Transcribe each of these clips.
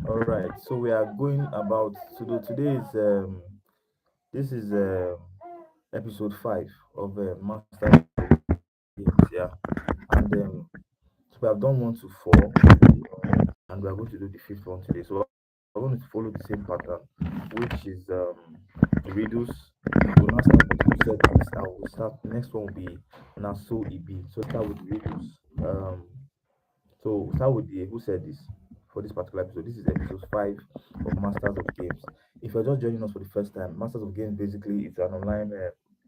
All right, so we are going about today is this is episode 5 of Masters of Games, yeah, and so we have done 1 to 4, and we are going to do the fifth one today. So we're going to follow the same pattern, which is riddles. We'll now start with who said this. I will start. Next one will be Naso Ibi. So start with riddles. So we'll start with the who said this for this particular episode. This is episode 5 of Masters of Games. If you're just joining us for the first time, Masters of Games basically is an online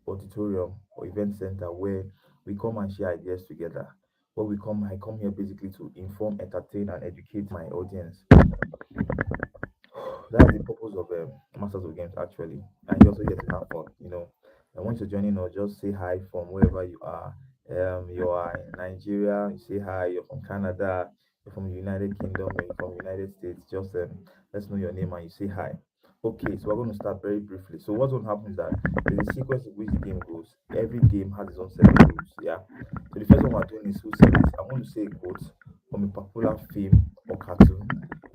auditorium or event center where we come and share ideas together. I come here basically to inform, entertain, and educate my audience. That's the purpose of Masters of Games actually, and you also get to have fun. And once you're joining us, just say hi from wherever you are. You are in Nigeria, you say hi. You're from Canada, you're from the United Kingdom, you're from United States. Just let's know your name and you say hi. Okay, so we're going to start very briefly. So what's going to happen is that there's a sequence in which the game goes. Every game has its own set of rules. Yeah. So the first one we're doing is who said this. I'm going to say a quote from a popular film or cartoon,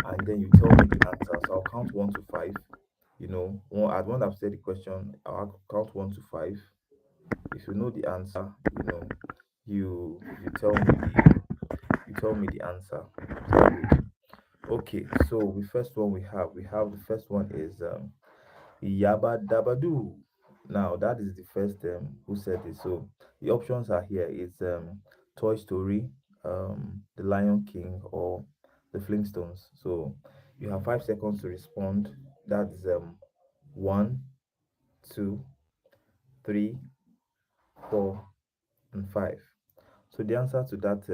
and then you tell me the answer. So I'll count 1 to 5. At one I've said the question, I'll count 1 to 5. If you know the answer, you tell me the answer. Is that good? Okay, so the first one we have the first one is Yabba Dabba Doo. Now that is the first who said it. So the options are here. It's Toy Story, The Lion King, or The Flintstones. So you have 5 seconds to respond. That's 1, 2, 3, 4, and 5. So the answer to that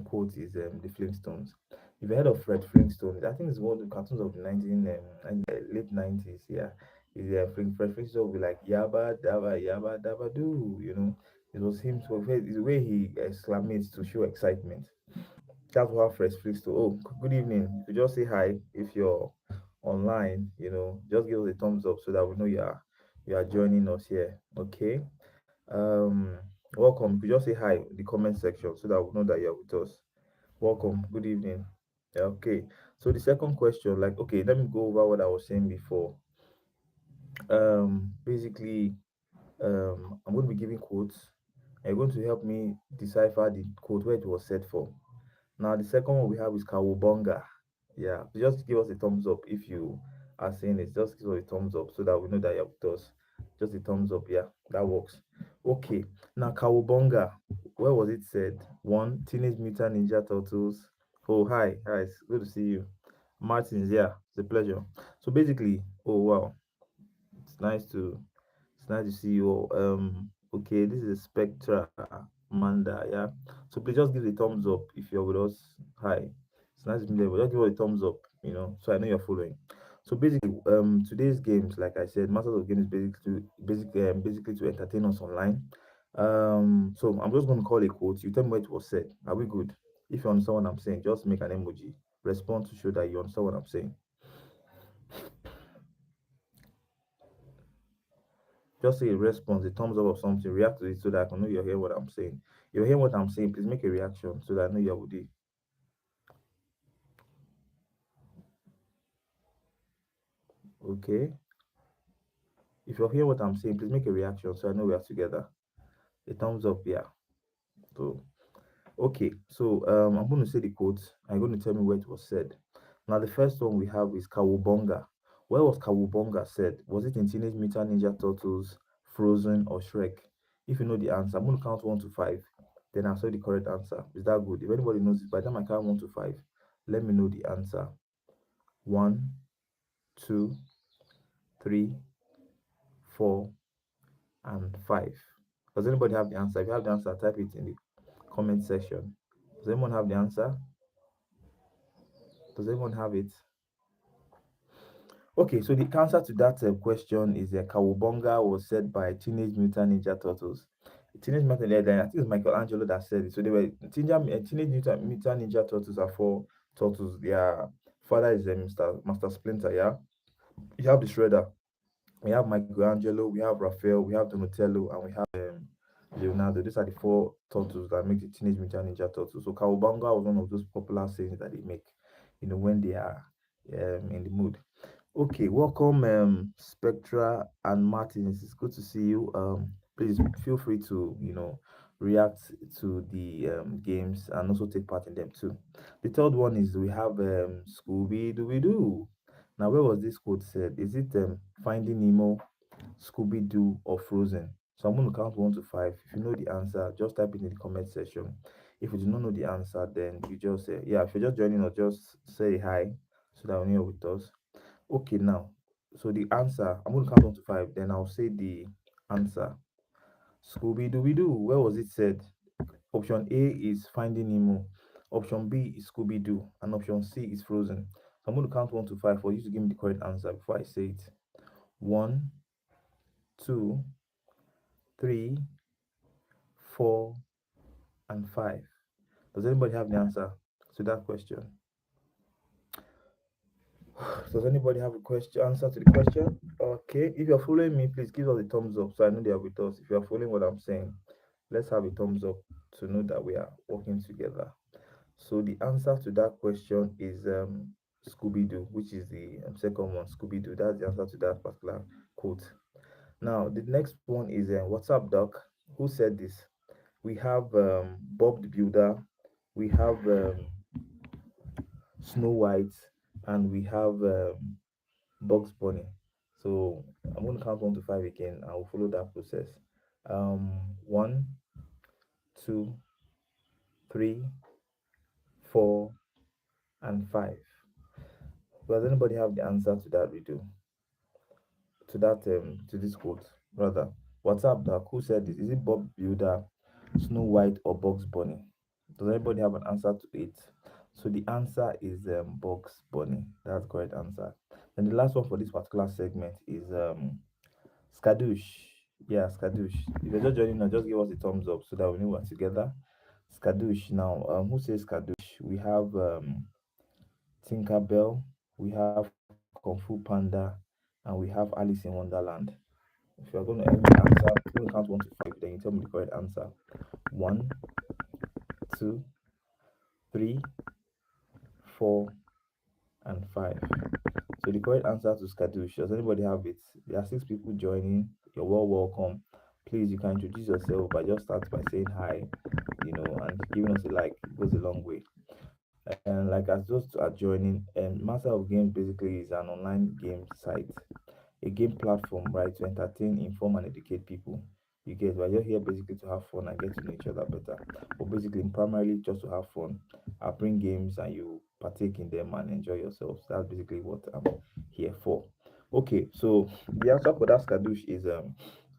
quote is The Flintstones. You've heard of Fred Flintstone? I think it's one of the cartoons of the late 90s. Yeah, Fred Flintstone will be like yabba dabba doo. It was him. So it's the way he exclamates to show excitement. That's how Fred Flintstone. Oh, good evening. You just say hi if you're online. Just give us a thumbs up so that we know you are joining us here. Okay. Um, welcome. You could just say hi in the comment section so that we know that you're with us. Welcome. Good evening. Yeah, okay. So the second question, like, okay, let me go over what I was saying before. Basically, I'm going to be giving quotes. And you're going to help me decipher the quote where it was set for. Now, the second one we have is Kawubonga. Yeah, so just give us a thumbs up if you are saying it. Just give us a thumbs up so that we know that you're with us. Just a thumbs up. Yeah, that works. Okay, now Kawubonga. Where was it said? One, Teenage Mutant Ninja Turtles. Oh, hi. Hi, it's good to see you. Martins, yeah, it's a pleasure. So basically, oh, wow. It's nice to see you all. Okay, this is Spectra Manda, yeah. So please just give a thumbs up if you're with us. Hi. It's nice to meet you. Just give us a thumbs up, so I know you're following. So basically, today's games, like I said, Masters of Games is basically to entertain us online. So I'm just gonna call a quote. You tell me what it was said. Are we good? If you understand what I'm saying, just make an emoji. Respond to show that you understand what I'm saying. Just say a response, a thumbs up or something, react to it so that I can know you're hearing what I'm saying. You're hearing what I'm saying, please make a reaction so that I know you're with it. Okay. If you're hearing what I'm saying, please make a reaction so I know we are together. A thumbs up, yeah. So okay. So I'm gonna say the quote. I'm gonna tell me where it was said. Now the first one we have is Kawubonga. Where was Kawubonga said? Was it in Teenage Mutant Ninja Turtles, Frozen, or Shrek? If you know the answer, I'm gonna count 1 to 5. Then I'll say the correct answer. Is that good? If anybody knows it, by the time I count 1 to 5, let me know the answer. One, two, three, 4, and 5. Does anybody have the answer? If you have the answer, type it in the comment section. Does anyone have the answer? Does anyone have it? Okay, so the answer to that question is Kawabonga was said by Teenage Mutant Ninja Turtles. Teenage Mutant Ninja, I think it's Michelangelo that said it. So they were Teenage Mutant Ninja Turtles are four turtles. Their father is Master Splinter. Yeah, you have the Shredder. We have Michelangelo. We have Raphael. We have Donatello, and we have Leonardo. These are the four turtles that make the Teenage Mutant Ninja Turtles. So Kawabonga was one of those popular sayings that they make. when they are in the mood. Okay, welcome, Spectra and Martins. It's good to see you. Please feel free to, react to the games and also take part in them too. The third one is we have Scooby Dooby Doo. Now, where was this quote said? Is it Finding Nemo, Scooby Doo, or Frozen? So I'm going to count 1 to 5. If you know the answer, just type it in the comment section. If you do not know the answer, then you just say, yeah, if you're just joining us, just say hi so that when you're with us. Okay, now, so the answer, I'm going to count 1 to 5, then I'll say the answer. Scooby Dooby Doo, where was it said? Option A is Finding Nemo, option B is Scooby Doo, and option C is Frozen. So I'm going to count 1 to 5 for you to give me the correct answer before I say it. One, two, three, 4, and 5. Does anybody have the answer to that question? Does anybody have a question answer to the question? Okay. If you're following me, please give us a thumbs up so I know they are with us. If you're following what I'm saying, let's have a thumbs up to know that we are working together. So the answer to that question is Scooby Doo, which is the second one. Scooby Doo. That's the answer to that particular quote. Now the next one is what's up, Doc? Who said this? We have Bob the Builder. We have Snow White, and we have Bugs Bunny. So I'm going to count 1 to 5 again. I will follow that process. 1, 2, 3, 4, and 5. Does anybody have the answer to that riddle? To this quote, rather. What's up, Doc? Who said this? Is it Bob Builder, Snow White, or Bugs Bunny? Does anybody have an answer to it? So the answer is Bugs Bunny. That's the correct answer. And the last one for this particular segment is Skadoosh. Yeah, Skadoosh. If you're just joining us, just give us a thumbs up so that we know we're together. Skadoosh. Now, who says Skadoosh? We have Tinkerbell, we have Kung Fu Panda, and we have Alice in Wonderland. If you're going to help me answer, I'm going to count 1 to 5, then you tell me the correct answer. One, two, three, 4, and 5. So the correct answer to Skadoosh, does anybody have it? There are 6 people joining. You're welcome. Please, you can introduce yourself by just start by saying hi, and giving us a like. It goes a long way. And like as those are joining, Master of Games basically is an online game site, a game platform, right, to entertain, inform, and educate people. You get, we're just here basically to have fun and get to know each other better. But basically, primarily just to have fun. I bring games and you partake in them and enjoy yourselves. That's basically what I'm here for. Okay, so the answer for that skadoosh is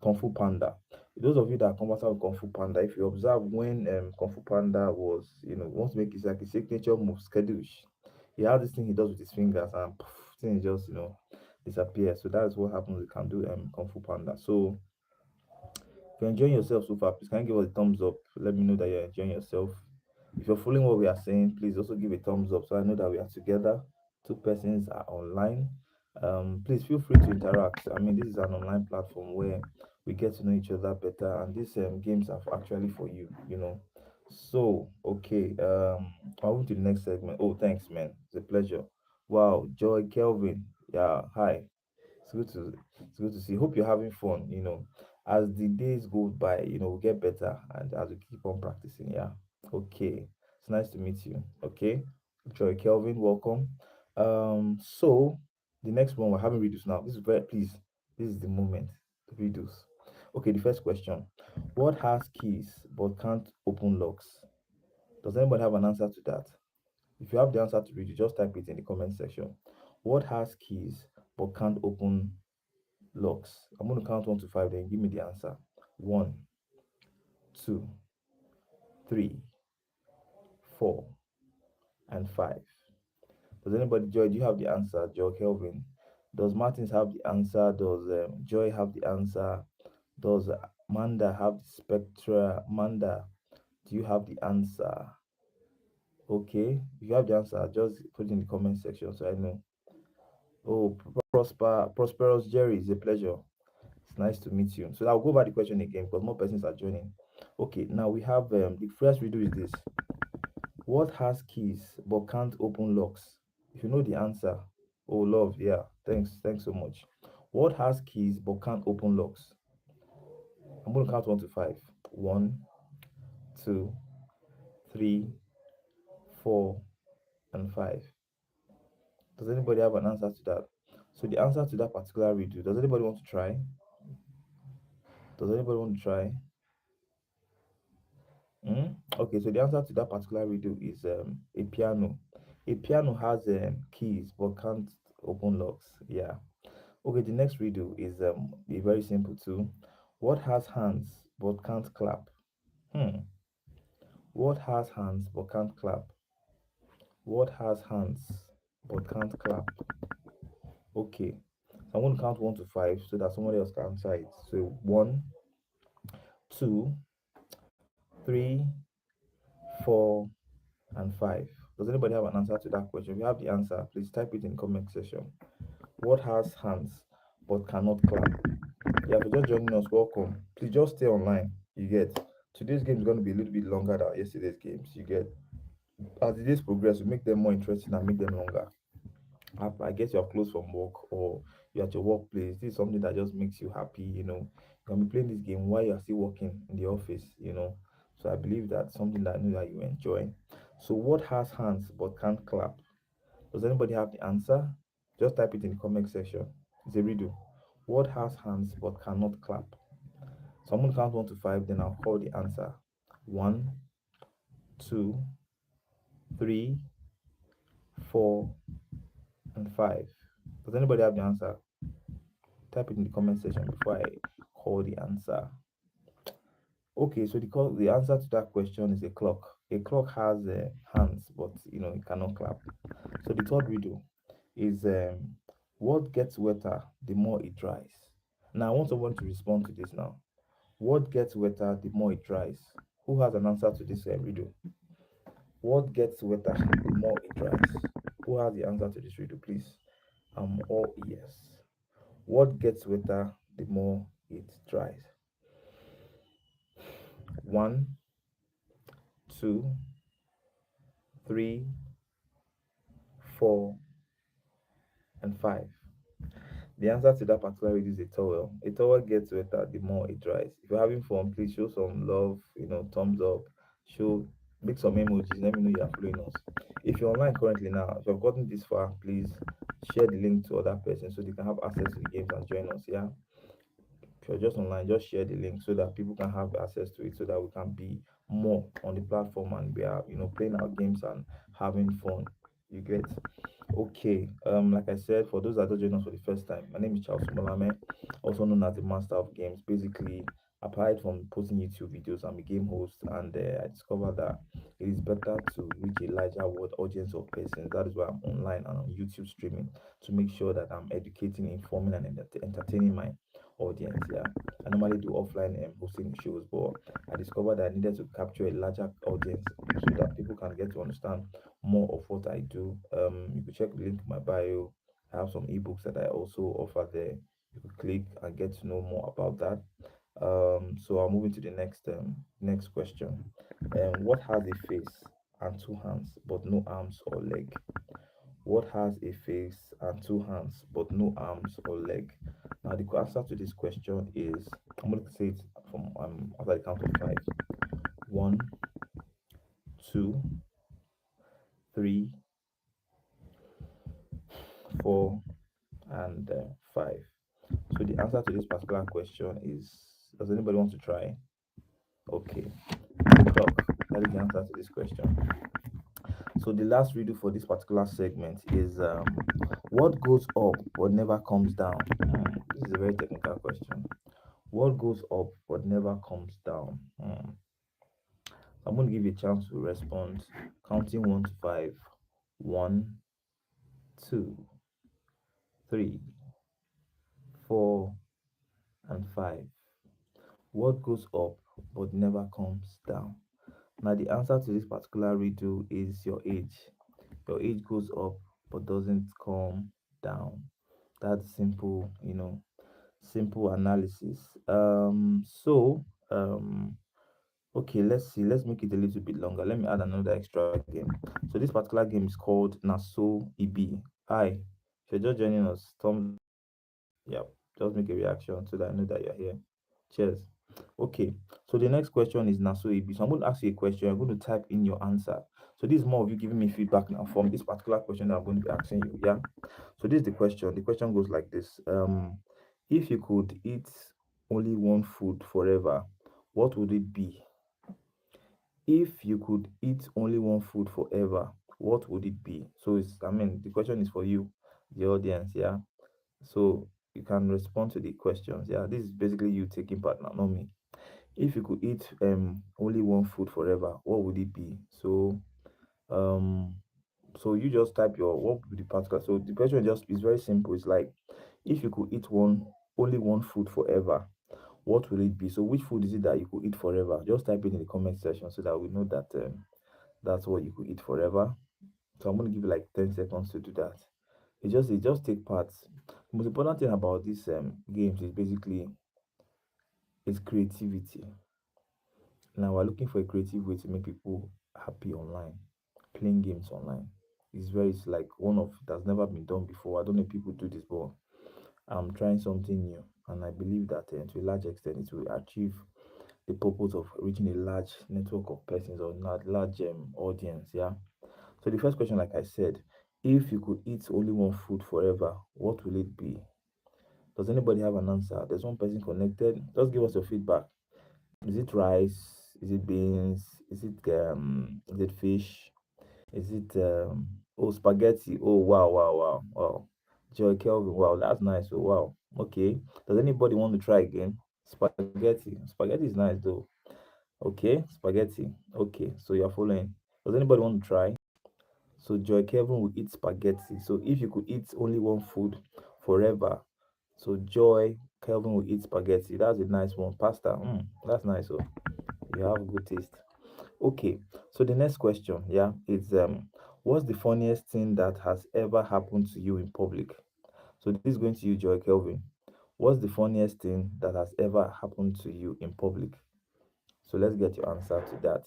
Kung Fu Panda. Those of you that are conversant with Kung Fu Panda, if you observe when Kung Fu Panda was, wants to make his like a signature move, skadoosh. He has this thing he does with his fingers and poof, thing just disappear. So that's what happens. We can do Kung Fu Panda. So if you're enjoying yourself so far, please can you give us a thumbs up? Let me know that you're enjoying yourself. If you're following what we are saying, please also give a thumbs up so I know that we are together. 2 persons are online. Please feel free to interact. I mean, this is an online platform where we get to know each other better, and these games are actually for you. So, okay, I'll move to the next segment. Oh, thanks, man. It's a pleasure. Wow, Joy Kelvin. Yeah, hi. It's good to it's good to see. Hope you're having fun. As the days go by, we get better and as we keep on practicing. Yeah. Okay. It's nice to meet you. Okay. Joy Kelvin, welcome. So the next one we're having redos now. This is very please. This is the moment. Redos. Okay, the first question. What has keys but can't open locks? Does anybody have an answer to that? If you have the answer to read, you just type it in the comment section. What has keys but can't open locks? I'm going to count 1 to 5, then give me the answer. One, two, 3, 4, and 5. Does anybody, Joy, do you have the answer? Joy Kelvin. Does Martins have the answer? Does Joy have the answer? Does Manda have the spectra? Manda, do you have the answer? Okay, if you have the answer, just put it in the comment section so I know. Oh, Prosperous Jerry, it's a pleasure. It's nice to meet you. So I'll go over the question again because more persons are joining. Okay, now we have the first riddle is this. What has keys but can't open locks? If you know the answer, oh love, yeah, thanks so much. What has keys but can't open locks? I'm gonna count 1 to 5. One, two, three, 4, and 5. Does anybody have an answer to that? So the answer to that particular riddle, does anybody want to try? Does anybody want to try? Hmm? Okay, so the answer to that particular riddle is a piano. A piano has keys but can't open locks. Yeah. Okay, the next riddle is a very simple too. What has hands but can't clap? Hmm. What has hands but can't clap? What has hands but can't clap? Okay. So I'm going to count 1 to 5 so that somebody else can answer it. So one, two, three, 4, and 5. Does anybody have an answer to that question? If you have the answer, please type it in comment section. What has hands but cannot clap? Yeah, if you're just joining us, welcome. Please just stay online. You get today's game is going to be a little bit longer than yesterday's games. You get as the days progress, we make them more interesting and make them longer. I guess you're close from work or you're at your workplace. This is something that just makes you happy. You can be playing this game while you're still working in the office. So I believe that's something that I know that you enjoy. So what has hands but can't clap? Does anybody have the answer? Just type it in the comment section. It's a riddle. What has hands but cannot clap? So I'm gonna count 1 to 5, then I'll call the answer. One, two, three, 4, and 5. Does anybody have the answer? Type it in the comment section before I call the answer. Okay, so the answer to that question is a clock. A clock has hands, but it cannot clap. So the third riddle is what gets wetter the more it dries. Now I want someone to respond to this now. What gets wetter the more it dries? Who has an answer to this riddle? What gets wetter the more it dries? Who has the answer to this riddle, please? All ears. What gets wetter the more it dries? One, two, three, 4, and 5. The answer to that particular riddle is a towel. A towel gets wetter the more it dries. If you're having fun, please show some love, thumbs up, show, make some emojis, let me know you are following us. If you're online currently now, if you've gotten this far, please share the link to other persons so they can have access to the games and join us. Yeah. If you're just online, just share the link so that people can have access to it so that we can be more on the platform and we are, playing our games and having fun. You get okay. Like I said, for those that don't join us for the first time, my name is Charles Sumalame, also known as the Master of Games. Basically, apart from posting YouTube videos, I'm a game host, and I discovered that it is better to reach a larger world audience of persons. That is why I'm online and on YouTube streaming to make sure that I'm educating, informing, and entertaining my audience. Yeah, I normally do offline hosting shows, but I discovered that I needed to capture a larger audience so that people can get to understand more of what I do. You can check the link in my bio. I have some ebooks that I also offer there. You can click and get to know more about that. So I'll move into the next question. What has a face and two hands but no arms or leg? What has a face and two hands but no arms or leg? Now the answer to this question is I'm going to say it from after the count of 5. One, two, three, 4, and 5. So the answer to this particular question is, does anybody want to try? Okay, it's a clock. That is the answer to this question. So the last riddle for this particular segment is what goes up but never comes down? This is a very technical question. What goes up but never comes down? I'm going to give you a chance to respond. Counting 1 to 5. One, two, three, 4, and 5. What goes up but never comes down? Now, the answer to this particular riddle is your age. Your age goes up but doesn't come down. That's simple, simple analysis. So, Okay, let's see. Let's make it a little bit longer. Let me add another extra game. So this particular game is called Naso EB. Hi, if you're just joining us, thumbs up. Yep, just make a reaction so that I know that you're here. Cheers. Okay, so the next question is Naso EB. So I'm going to ask you a question. You're going to type in your answer. So this is more of you giving me feedback now from this particular question that I'm going to be asking you. Yeah. So this is the question. The question goes like this. If you could eat only one food forever, what would it be? If you could eat only one food forever, what would it be? So I mean, the question is for you, the audience, yeah. So you can respond to the questions. Yeah, this is basically you taking part now, not me. If you could eat only one food forever, what would it be? Um so you just type your what would be the particular. So the question just is very simple. It's like if you could eat only one food forever, what will it be? So which food is it that you could eat forever? Just type it in the comment section so that we know that that's what you could eat forever. So I'm gonna give you like 10 seconds to do that. It just take parts. The most important thing about these games is basically it's creativity. Now we're looking for a creative way to make people happy online. Playing games online. It's like one of it has never been done before. I don't know if people do this, but I'm trying something new, and I believe that to a large extent it will achieve the purpose of reaching a large network of persons or not large audience. Yeah. So the first question, like I said, if you could eat only one food forever, what will it be? Does anybody have an answer? There's one person connected. Just give us your feedback. Is it rice? Is it beans? Is it fish? Is it spaghetti? Oh wow, wow, wow, wow. Joy Kelvin, wow, that's nice. Oh wow. Okay. Does anybody want to try again? Spaghetti. Spaghetti is nice though. Okay, spaghetti. Okay, so you're following. Does anybody want to try? So Joy Kelvin will eat spaghetti. So if you could eat only one food forever, so Joy Kelvin will eat spaghetti. That's a nice one. Pasta. That's nice. Oh, you have good taste. Okay. So the next question, yeah, is what's the funniest thing that has ever happened to you in public? So this is going to you, Joy Kelvin. What's the funniest thing that has ever happened to you in public? So let's get your answer to that.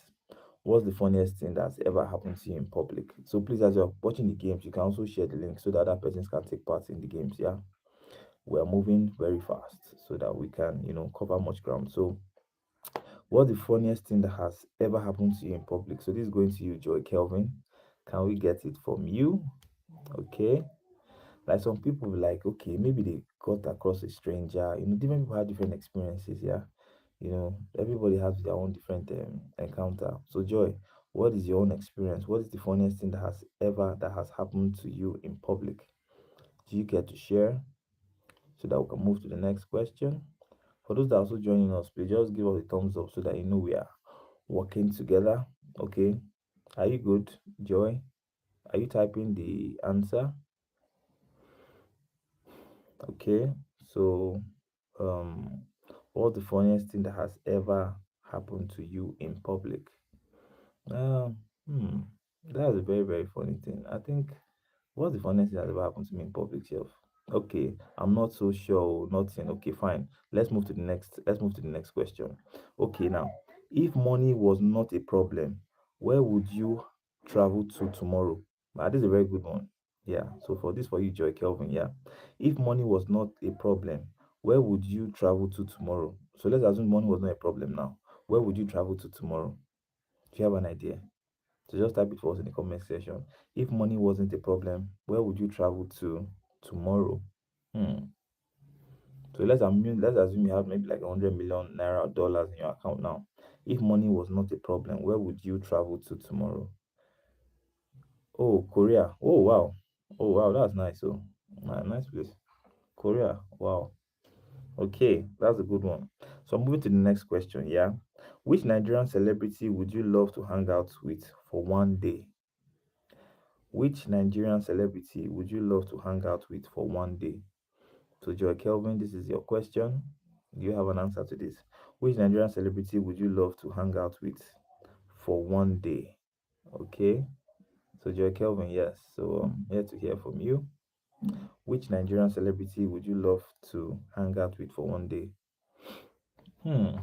What's the funniest thing that's ever happened to you in public? So please, as you're watching the games, you can also share the link so that other persons can take part in the games. Yeah, we're moving very fast so that we can, cover much ground. So, what's the funniest thing that has ever happened to you in public? So this is going to you, Joy Kelvin. Can we get it from you? Okay. Like some people be like, okay, maybe they got across a stranger. Different people have different experiences. Yeah. Everybody has their own different encounter. So Joy, what is your own experience? What is the funniest thing that has happened to you in public? Do you care to share so that we can move to the next question? For those that are also joining us, please just give us a thumbs up so that you know we are working together. Okay. Are you good, Joy? Are you typing the answer? Okay. So, um, what's the funniest thing that has ever happened to you in public? Um, hmm, that's a very, very funny thing. I think what's the funniest thing that ever happened to me in public shelf? Okay, I'm not so sure. Nothing. Okay, fine. Let's move to the next question. Okay, now, if money was not a problem, where would you travel to tomorrow? This is a very good one. Yeah. So for you, Joy Kelvin. Yeah. If money was not a problem, where would you travel to tomorrow? So let's assume money was not a problem now. Where would you travel to tomorrow? Do you have an idea? So just type it for us in the comment section. If money wasn't a problem, where would you travel to tomorrow? Hmm. So let's assume you have maybe like 100 million naira or dollars in your account now. If money was not a problem, where would you travel to tomorrow? Oh, Korea. Oh wow. Oh wow, that's nice. Oh, nice place. Korea. Wow. Okay, that's a good one. So moving to the next question. Yeah. Which Nigerian celebrity would you love to hang out with for one day? Which Nigerian celebrity would you love to hang out with for one day? So, Joy Kelvin, this is your question. Do you have an answer to this? Which Nigerian celebrity would you love to hang out with for one day? Okay. So, Joy Kelvin, yes. So, I'm here to hear from you. Which Nigerian celebrity would you love to hang out with for one day? Hmm.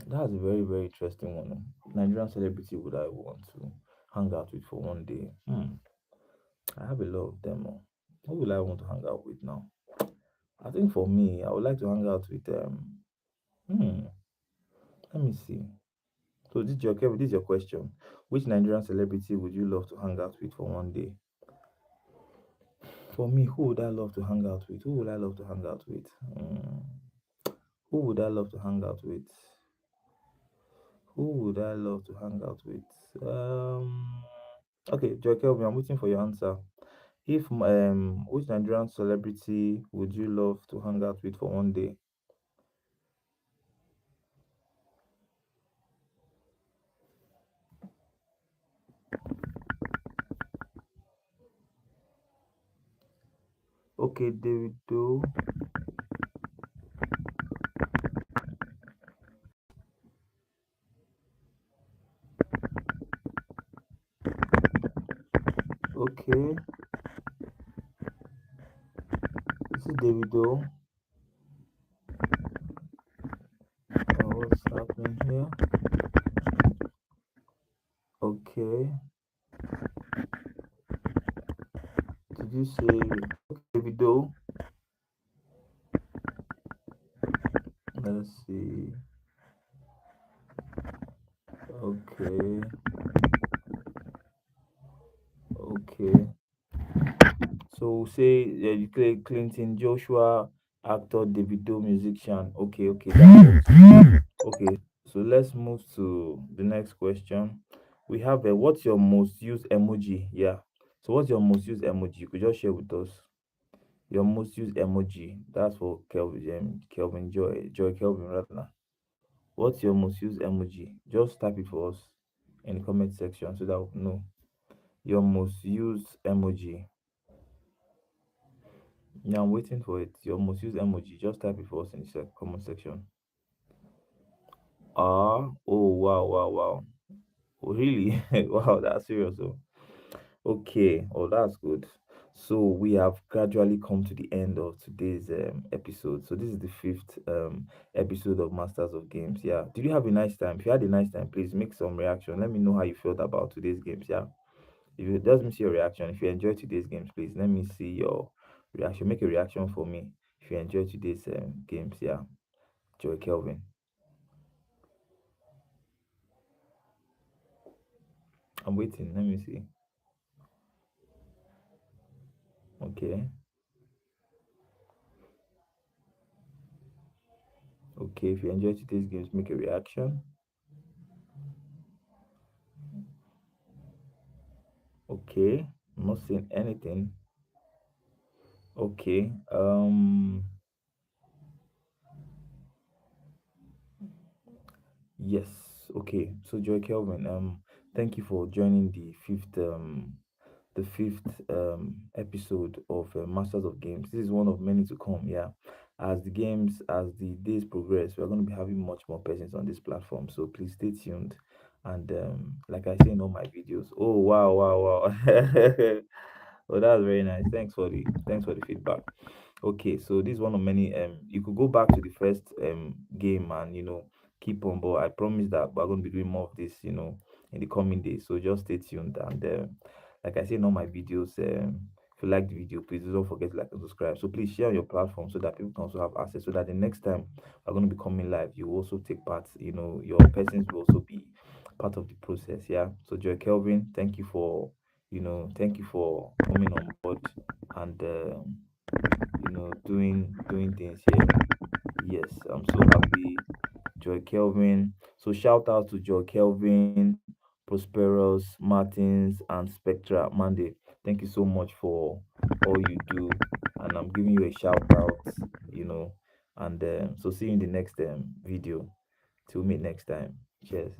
That's a very, very interesting one. Nigerian celebrity would I want to hang out with for one day? I have a lot of them. Oh. Who will I want to hang out with now? I think for me, I would like to hang out with hmm, let me see. So this is your Kevin, this is your question. Which Nigerian celebrity would you love to hang out with for one day? For me, who would I love to hang out with? Who would I love to hang out with? Who would I love to hang out with? Who would I love to hang out with? Okay, Joy Kelvin, I'm waiting for your answer. If which Nigerian celebrity would you love to hang out with for one day? Okay, David Doe. Okay, this is David Doe. What's happening here? Okay, did you say okay, David Doe? Let's see. Okay, okay. So say Clinton Joshua, actor, Davido, musician. Okay, okay, that works. Okay, so let's move to the next question. We have a what's your most used emoji? Yeah. So what's your most used emoji? You could just share with us your most used emoji. That's for Kelvin Joy Kelvin rather. What's your most used emoji? Just type it for us in the comment section so that we know your most used emoji. Yeah, I'm waiting for it. Your most used emoji. Just type it for us in the comment section. Oh, wow, wow, wow. Oh, really? Wow, that's serious. Oh. Okay. Oh, that's good. So we have gradually come to the end of today's episode. So this is the fifth episode of Masters of Games. Yeah. Did you have a nice time? If you had a nice time, please make some reaction. Let me know how you felt about today's games. Yeah. If you Let me see your reaction. If you enjoyed today's games, please let me see your reaction. Make a reaction for me if you enjoyed today's games. Yeah. Joy Kelvin. I'm waiting. Let me see. Okay. Okay. If you enjoyed today's games, make a reaction. Okay. I'm not saying anything. Okay. Yes. Okay. So Joy Kelvin, thank you for joining the fifth episode of Masters of Games. This is one of many to come. Yeah. As the days progress, we're going to be having much more persons on this platform. So please stay tuned. And like I say in all my videos, oh wow, wow, wow. Oh, that's very nice. Thanks for the feedback. Okay, so this is one of many. You could go back to the first game and keep on. But I promise that we're going to be doing more of this, in the coming days. So just stay tuned. And like I say in all my videos, if you like the video, please don't forget to like and subscribe. So please share on your platform so that people can also have access. So that the next time we're going to be coming live, you will also take part. Your persons will also be part of the process. Yeah. So Joy Kelvin, thank you for coming on board and doing things here. Yes, I'm so happy. Joy Kelvin. So shout out to Joy Kelvin, Prosperous, Martins, and Spectra Monday. Thank you so much for all you do. And I'm giving you a shout out, you know. And so see you in the next video. Till meet next time. Cheers.